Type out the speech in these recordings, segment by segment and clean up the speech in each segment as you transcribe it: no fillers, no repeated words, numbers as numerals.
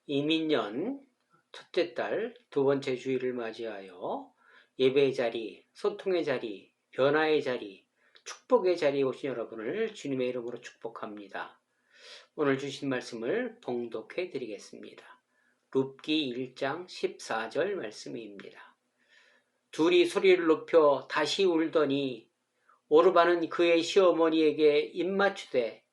이민년 첫째 달 두 번째 주일을 맞이하여 예배의 자리, 소통의 자리, 변화의 자리, 축복의 자리에 오신 여러분을 주님의 이름으로 축복합니다. 오늘 주신 말씀을 봉독해 드리겠습니다. 룻기 1장 14절 말씀입니다. 둘이 소리를 높여 다시 울더니 오르바는 그의 시어머니에게 입맞추되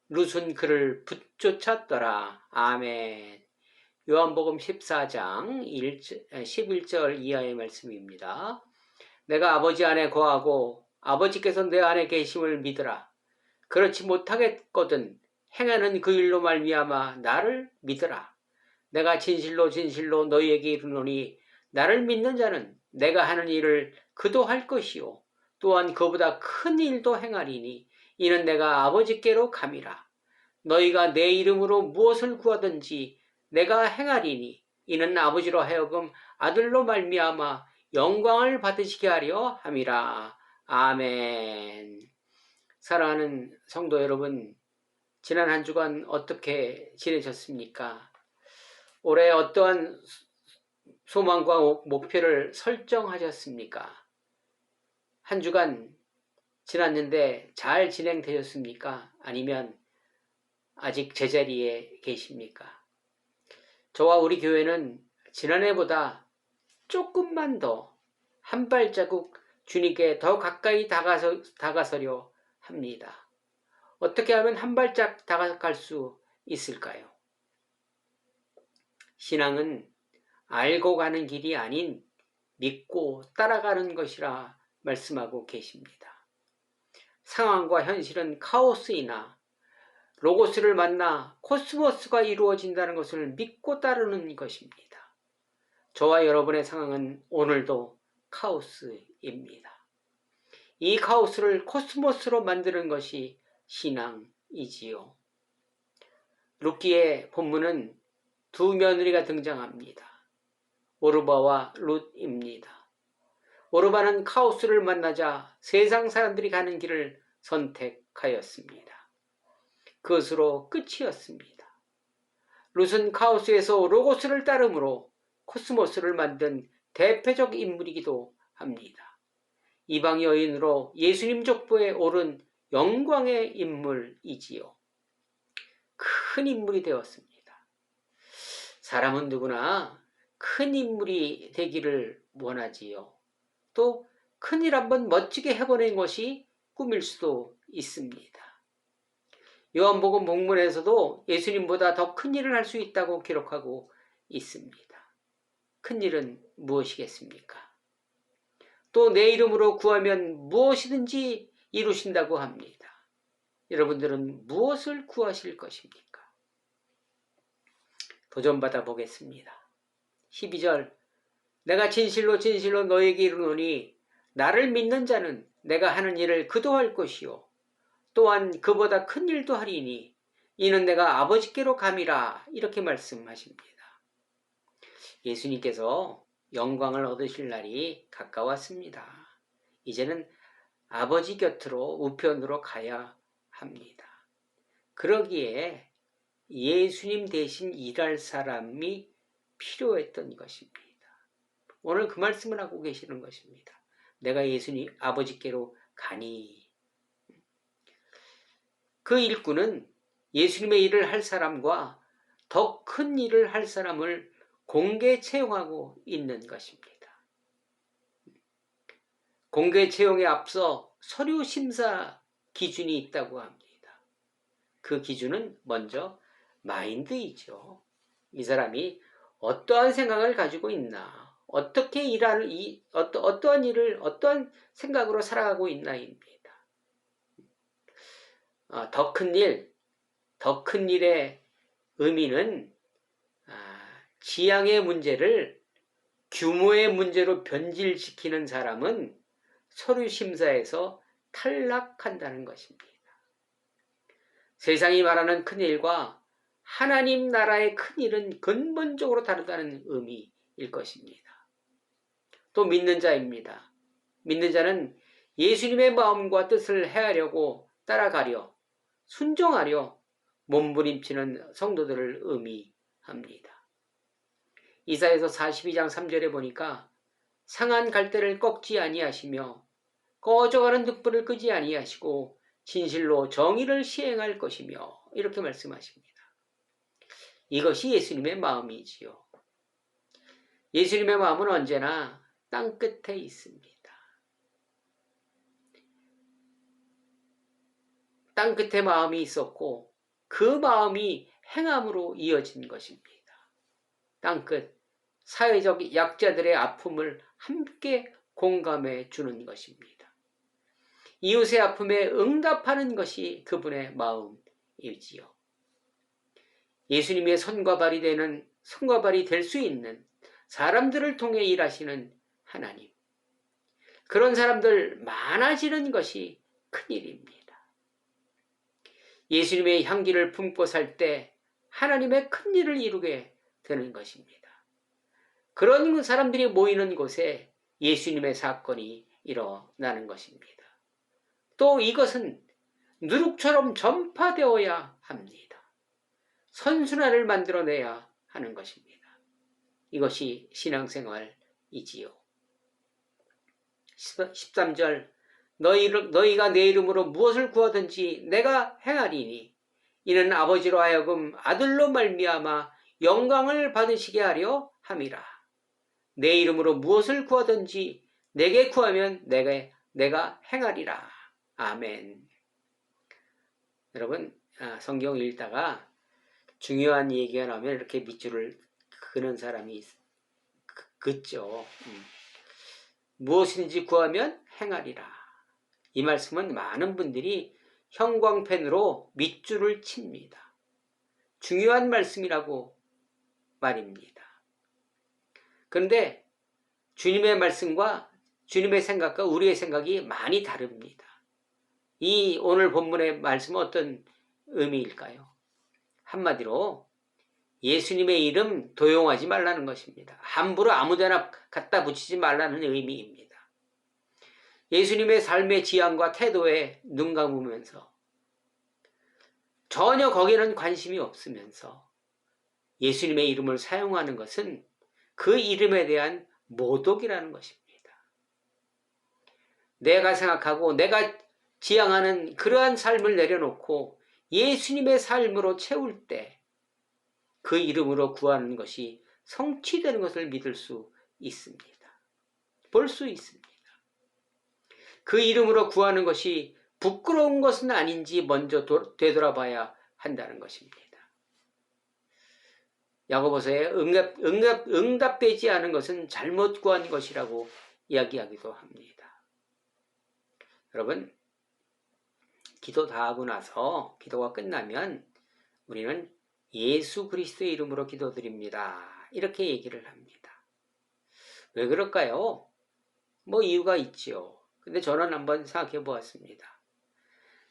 룻은 그를 붙쫓았더라. 아멘. 요한복음 14장 11절 이하의 말씀입니다. 내가 아버지 안에 거하고 아버지께서 내 안에 계심을 믿으라. 그렇지 못하겠거든 행하는 그 일로 말미암아 나를 믿으라. 내가 진실로 진실로 너희에게 이르노니 나를 믿는 자는 내가 하는 일을 그도 할 것이요 또한 그보다 큰 일도 행하리니 이는 내가 아버지께로 감이라. 너희가 내 이름으로 무엇을 구하든지 내가 행하리니 이는 아버지로 하여금 아들로 말미암아 영광을 받으시게 하려 함이라. 아멘. 사랑하는 성도 여러분, 지난 한 주간 어떻게 지내셨습니까? 올해 어떠한 소망과 목표를 설정하셨습니까? 한 주간 지났는데 잘 진행되셨습니까? 아니면 아직 제자리에 계십니까? 저와 우리 교회는 지난해보다 조금만 더 한 발자국 주님께 더 가까이 다가서려 합니다. 어떻게 하면 한 발짝 다가갈 수 있을까요? 신앙은 알고 가는 길이 아닌 믿고 따라가는 것이라 말씀하고 계십니다. 상황과 현실은 카오스이나 로고스를 만나 코스모스가 이루어진다는 것을 믿고 따르는 것입니다. 저와 여러분의 상황은 오늘도 카오스입니다. 이 카오스를 코스모스로 만드는 것이 신앙이지요. 룻기의 본문은 두 며느리가 등장합니다. 오르바와 룻입니다. 오르바는 카오스를 만나자 세상 사람들이 가는 길을 선택하였습니다. 그것으로 끝이었습니다. 룻은 카오스에서 로고스를 따르므로 코스모스를 만든 대표적 인물이기도 합니다. 이방 여인으로 예수님 족보에 오른 영광의 인물이지요. 큰 인물이 되었습니다. 사람은 누구나 큰 인물이 되기를 원하지요. 또 큰일 한번 멋지게 해보는 것이 꿈일 수도 있습니다. 요한복음 본문에서도 예수님보다 더 큰 일을 할 수 있다고 기록하고 있습니다. 큰 일은 무엇이겠습니까? 또 내 이름으로 구하면 무엇이든지 이루신다고 합니다. 여러분들은 무엇을 구하실 것입니까? 도전받아 보겠습니다. 12절 내가 진실로 진실로 너에게 이르노니 나를 믿는 자는 내가 하는 일을 그도 할 것이요 또한 그보다 큰 일도 하리니 이는 내가 아버지께로 감이라 이렇게 말씀하십니다. 예수님께서 영광을 얻으실 날이 가까웠습니다. 이제는 아버지 곁으로 우편으로 가야 합니다. 그러기에 예수님 대신 일할 사람이 필요했던 것입니다. 오늘 그 말씀을 하고 계시는 것입니다. 내가 예수님 아버지께로 가니. 그 일꾼은 예수님의 일을 할 사람과 더 큰 일을 할 사람을 공개 채용하고 있는 것입니다. 공개 채용에 앞서 서류 심사 기준이 있다고 합니다. 그 기준은 먼저 마인드이죠. 이 사람이 어떠한 생각을 가지고 있나, 어떻게 어떠한 일을 어떠한 생각으로 살아가고 있나입니다. 더 큰 일의 의미는 지향의 문제를 규모의 문제로 변질시키는 사람은 서류 심사에서 탈락한다는 것입니다. 세상이 말하는 큰일과 하나님 나라의 큰일은 근본적으로 다르다는 의미일 것입니다. 또 믿는 자입니다. 믿는 자는 예수님의 마음과 뜻을 헤아려고 따라가려 순종하려 몸부림치는 성도들을 의미합니다. 이사야서 42장 3절에 보니까 상한 갈대를 꺾지 아니하시며 꺼져가는 등불을 끄지 아니하시고 진실로 정의를 시행할 것이며 이렇게 말씀하십니다. 이것이 예수님의 마음이지요. 예수님의 마음은 언제나 땅끝에 있습니다. 땅끝에 마음이 있었고 그 마음이 행함으로 이어진 것입니다. 땅끝, 사회적 약자들의 아픔을 함께 공감해 주는 것입니다. 이웃의 아픔에 응답하는 것이 그분의 마음이지요. 예수님의 손과 발이 될 수 있는 사람들을 통해 일하시는 하나님. 그런 사람들 많아지는 것이 큰일입니다. 예수님의 향기를 품고 살 때 하나님의 큰일을 이루게 되는 것입니다. 그런 사람들이 모이는 곳에 예수님의 사건이 일어나는 것입니다. 또 이것은 누룩처럼 전파되어야 합니다. 선순환을 만들어내야 하는 것입니다. 이것이 신앙생활이지요. 13절 너희가 내 이름으로 무엇을 구하든지 내가 행하리니 이는 아버지로 하여금 아들로 말미암아 영광을 받으시게 하려 함이라. 내 이름으로 무엇을 구하든지 내게 구하면 내가 행하리라. 아멘. 여러분, 성경 읽다가 중요한 얘기가 나오면 이렇게 밑줄을 그는 사람이 긋죠. 무엇인지 구하면 행하리라. 이 말씀은 많은 분들이 형광펜으로 밑줄을 칩니다. 중요한 말씀이라고 말입니다. 그런데 주님의 말씀과 주님의 생각과 우리의 생각이 많이 다릅니다. 이 오늘 본문의 말씀은 어떤 의미일까요? 한마디로 예수님의 이름 도용하지 말라는 것입니다. 함부로 아무데나 갖다 붙이지 말라는 의미입니다. 예수님의 삶의 지향과 태도에 눈 감으면서 전혀 거기에는 관심이 없으면서 예수님의 이름을 사용하는 것은 그 이름에 대한 모독이라는 것입니다. 내가 생각하고 내가 지향하는 그러한 삶을 내려놓고 예수님의 삶으로 채울 때 그 이름으로 구하는 것이 성취되는 것을 믿을 수 있습니다. 볼 수 있습니다. 그 이름으로 구하는 것이 부끄러운 것은 아닌지 먼저 되돌아봐야 한다는 것입니다. 야고보서에 응답되지 않은 것은 잘못 구한 것이라고 이야기하기도 합니다. 여러분, 기도 다 하고 나서 기도가 끝나면 우리는 예수 그리스도의 이름으로 기도드립니다. 이렇게 얘기를 합니다. 왜 그럴까요? 뭐 이유가 있지요. 근데 저는 한번 생각해 보았습니다.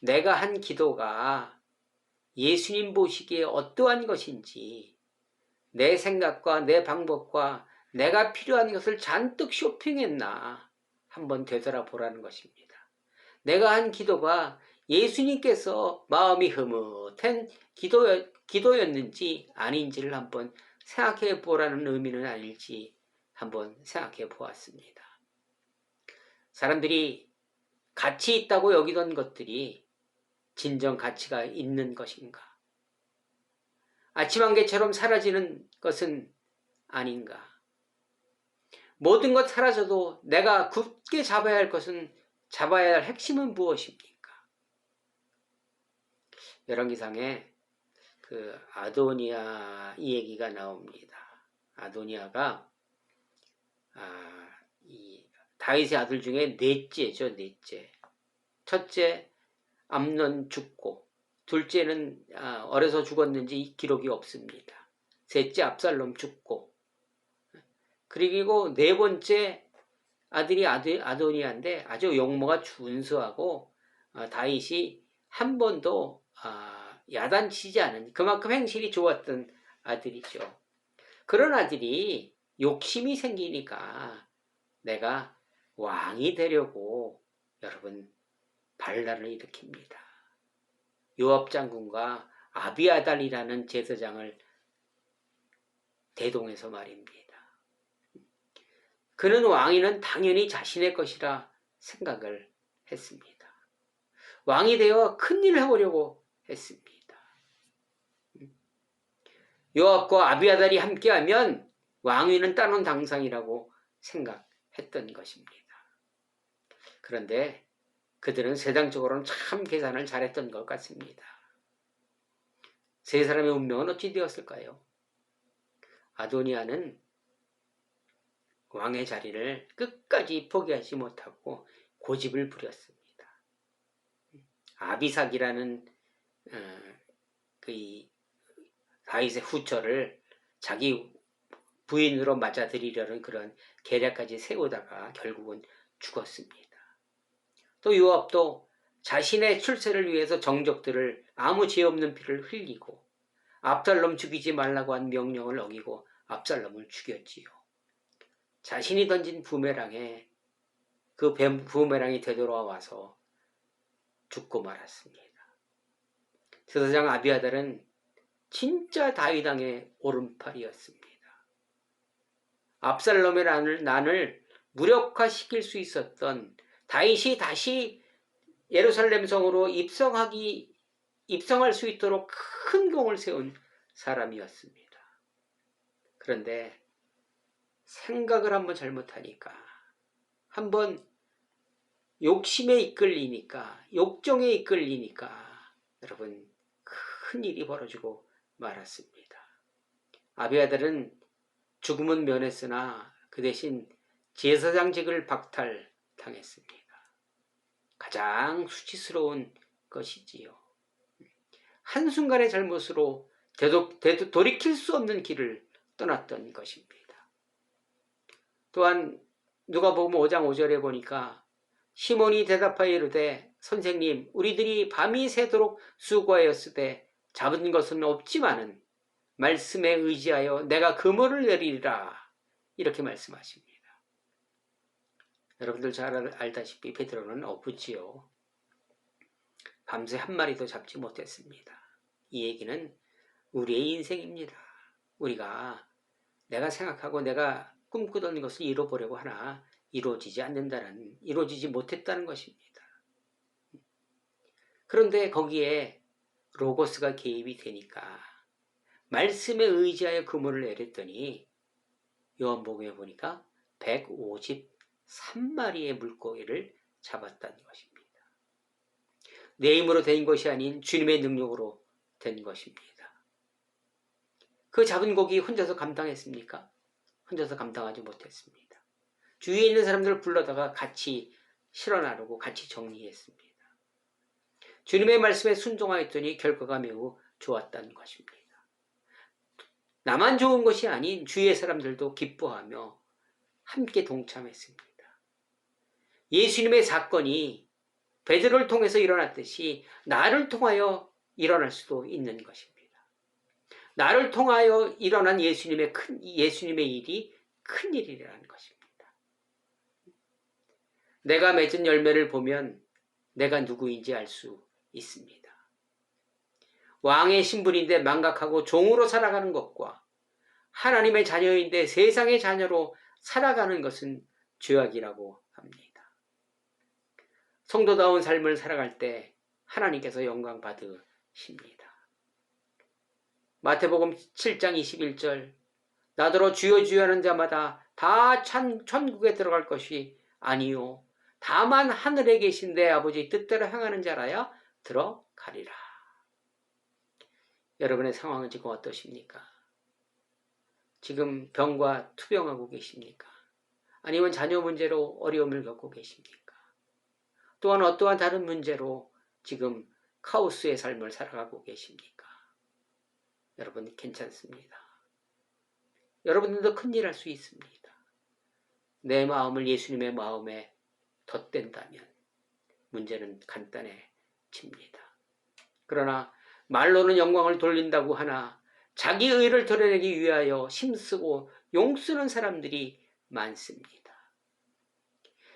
내가 한 기도가 예수님 보시기에 어떠한 것인지 내 생각과 내 방법과 내가 필요한 것을 잔뜩 쇼핑했나 한번 되돌아보라는 것입니다. 내가 한 기도가 예수님께서 마음이 흐뭇한 기도였는지 아닌지를 한번 생각해 보라는 의미는 아닐지 한번 생각해 보았습니다. 사람들이 가치 있다고 여기던 것들이 진정 가치가 있는 것인가? 아침 안개처럼 사라지는 것은 아닌가? 모든 것 사라져도 내가 굳게 잡아야 할 것은 잡아야 할 핵심은 무엇입니까? 열왕기상에 그 아도니아 이 얘기가 나옵니다. 아도니아가 이 다윗의 아들 중에 넷째죠, 넷째. 첫째 암논 죽고, 둘째는 어려서 죽었는지 기록이 없습니다. 셋째 압살롬 죽고, 그리고 네 번째 아들이 아도니아인데 아주 용모가 준수하고 다윗이 한 번도 야단치지 않은 그만큼 행실이 좋았던 아들이죠. 그런 아들이 욕심이 생기니까 내가 왕이 되려고 여러분 반란을 일으킵니다. 요압 장군과 아비아달이라는 제사장을 대동에서 말입니다. 그는 왕위는 당연히 자신의 것이라 생각을 했습니다. 왕이 되어 큰일을 해보려고 했습니다. 요압과 아비아달이 함께하면 왕위는 따놓은 당상이라고 생각했던 것입니다. 그런데 그들은 세상적으로는 참 계산을 잘했던 것 같습니다. 세 사람의 운명은 어찌 되었을까요? 아도니아는 왕의 자리를 끝까지 포기하지 못하고 고집을 부렸습니다. 아비삭이라는 그 다윗의 후처를 자기 부인으로 맞아들이려는 그런 계략까지 세우다가 결국은 죽었습니다. 또 요압도 자신의 출세를 위해서 정적들을 아무 죄 없는 피를 흘리고 압살롬 죽이지 말라고 한 명령을 어기고 압살롬을 죽였지요. 자신이 던진 부메랑에 그 부메랑이 되돌아와서 죽고 말았습니다. 제사장 아비아달은 진짜 다윗 왕의 오른팔이었습니다. 압살롬의 난을 무력화시킬 수 있었던 다윗이 다시 예루살렘 성으로 입성할 수 있도록 큰 공을 세운 사람이었습니다. 그런데 생각을 한번 잘못하니까, 한번 욕심에 이끌리니까, 욕정에 이끌리니까 여러분 큰 일이 벌어지고 말았습니다. 아비아달은 죽음은 면했으나 그 대신 제사장직을 박탈당했습니다. 가장 수치스러운 것이지요. 한순간의 잘못으로 돌이킬 수 없는 길을 떠났던 것입니다. 또한 누가복음 5장 5절에 보니까 시몬이 대답하여 이르되 선생님 우리들이 밤이 새도록 수고하였으되 잡은 것은 없지만은 말씀에 의지하여 내가 그물을 내리리라 이렇게 말씀하십니다. 여러분들 잘 알다시피 베드로는 어부지요. 밤새 한 마리도 잡지 못했습니다. 이 얘기는 우리의 인생입니다. 우리가 내가 생각하고 내가 꿈꾸던 것을 이뤄보려고 하나 이루어지지 못했다는 것입니다. 그런데 거기에 로고스가 개입이 되니까 말씀에 의지하여 그물을 내렸더니 요한복음에 보니까 153마리의 물고기를 잡았다는 것입니다. 내 힘으로 된 것이 아닌 주님의 능력으로 된 것입니다. 그 잡은 고기 혼자서 감당했습니까? 혼자서 감당하지 못했습니다. 주위에 있는 사람들을 불러다가 같이 실어 나르고 같이 정리했습니다. 주님의 말씀에 순종하였더니 결과가 매우 좋았다는 것입니다. 나만 좋은 것이 아닌 주위의 사람들도 기뻐하며 함께 동참했습니다. 예수님의 사건이 베드로를 통해서 일어났듯이 나를 통하여 일어날 수도 있는 것입니다. 나를 통하여 일어난 예수님의 일이 큰 일이라는 것입니다. 내가 맺은 열매를 보면 내가 누구인지 알 수 있습니다. 왕의 신분인데 망각하고 종으로 살아가는 것과 하나님의 자녀인데 세상의 자녀로 살아가는 것은 죄악이라고 합니다. 성도다운 삶을 살아갈 때 하나님께서 영광 받으십니다. 마태복음 7장 21절 나더러 주여 주여 하는 자마다 다 천국에 들어갈 것이 아니요 다만 하늘에 계신 내 아버지 뜻대로 행하는 자라야 들어가리라. 여러분의 상황은 지금 어떠십니까? 지금 병과 투병하고 계십니까? 아니면 자녀 문제로 어려움을 겪고 계십니까? 또한 어떠한 다른 문제로 지금 카오스의 삶을 살아가고 계십니까? 여러분 괜찮습니다. 여러분들도 큰일 할 수 있습니다. 내 마음을 예수님의 마음에 덧댄다면 문제는 간단해집니다. 그러나 말로는 영광을 돌린다고 하나 자기 의를 드러내기 위하여 힘쓰고 용쓰는 사람들이 많습니다.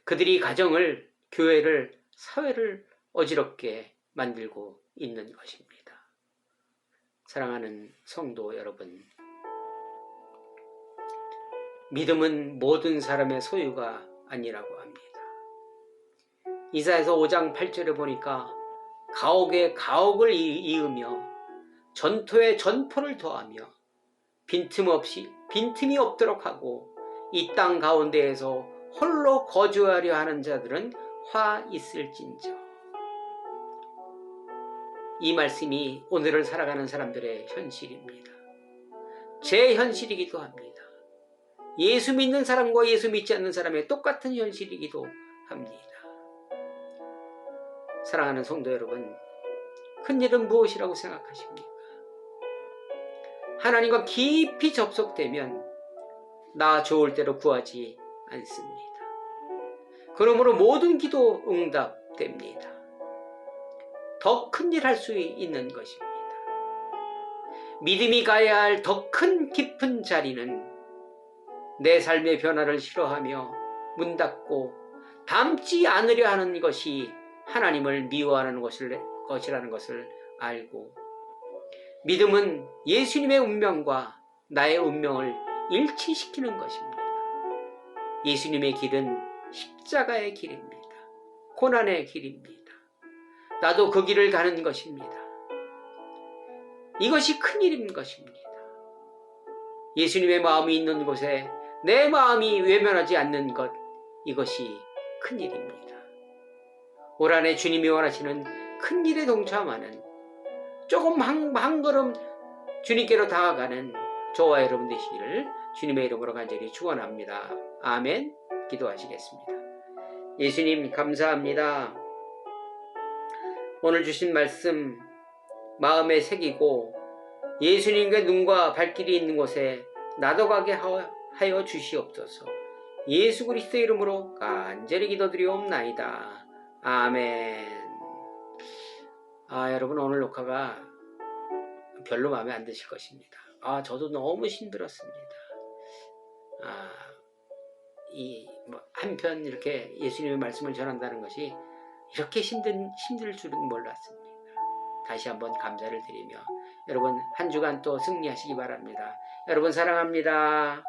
그들이 가정을, 교회를, 사회를 어지럽게 만들고 있는 것입니다. 사랑하는 성도 여러분, 믿음은 모든 사람의 소유가 아니라고 합니다. 이사야서 5장 8절에 보니까 가옥에 가옥을 이으며 전토에 전포를 더하며 빈틈이 없도록 하고 이 땅 가운데에서 홀로 거주하려 하는 자들은 화 있을진저. 이 말씀이 오늘을 살아가는 사람들의 현실입니다. 제 현실이기도 합니다. 예수 믿는 사람과 예수 믿지 않는 사람의 똑같은 현실이기도 합니다. 사랑하는 성도 여러분, 큰일은 무엇이라고 생각하십니까? 하나님과 깊이 접속되면 나 좋을 대로 구하지 않습니다. 그러므로 모든 기도 응답됩니다. 더 큰 일 할 수 있는 것입니다. 믿음이 가야 할 더 큰 깊은 자리는 내 삶의 변화를 싫어하며 문 닫고 닮지 않으려 하는 것이 하나님을 미워하는 것이라는 것을 알고, 믿음은 예수님의 운명과 나의 운명을 일치시키는 것입니다. 예수님의 길은 십자가의 길입니다. 고난의 길입니다. 나도 그 길을 가는 것입니다. 이것이 큰일인 것입니다. 예수님의 마음이 있는 곳에 내 마음이 외면하지 않는 것, 이것이 큰일입니다. 올 한해 주님이 원하시는 큰일에 동참하는, 조금 한 걸음 주님께로 다가가는 저와 여러분 되시기를 주님의 이름으로 간절히 축원합니다. 아멘. 기도하시겠습니다. 예수님 감사합니다. 오늘 주신 말씀 마음에 새기고 예수님의 눈과 발길이 있는 곳에 나도 가게 하여 주시옵소서. 예수 그리스도의 이름으로 간절히 기도드리옵나이다. 아멘. 여러분, 오늘 녹화가 별로 마음에 안 드실 것입니다. 저도 너무 힘들었습니다. 한편 이렇게 예수님의 말씀을 전한다는 것이 이렇게 힘들 줄은 몰랐습니다. 다시 한번 감사를 드리며 여러분 한 주간 또 승리하시기 바랍니다. 여러분 사랑합니다.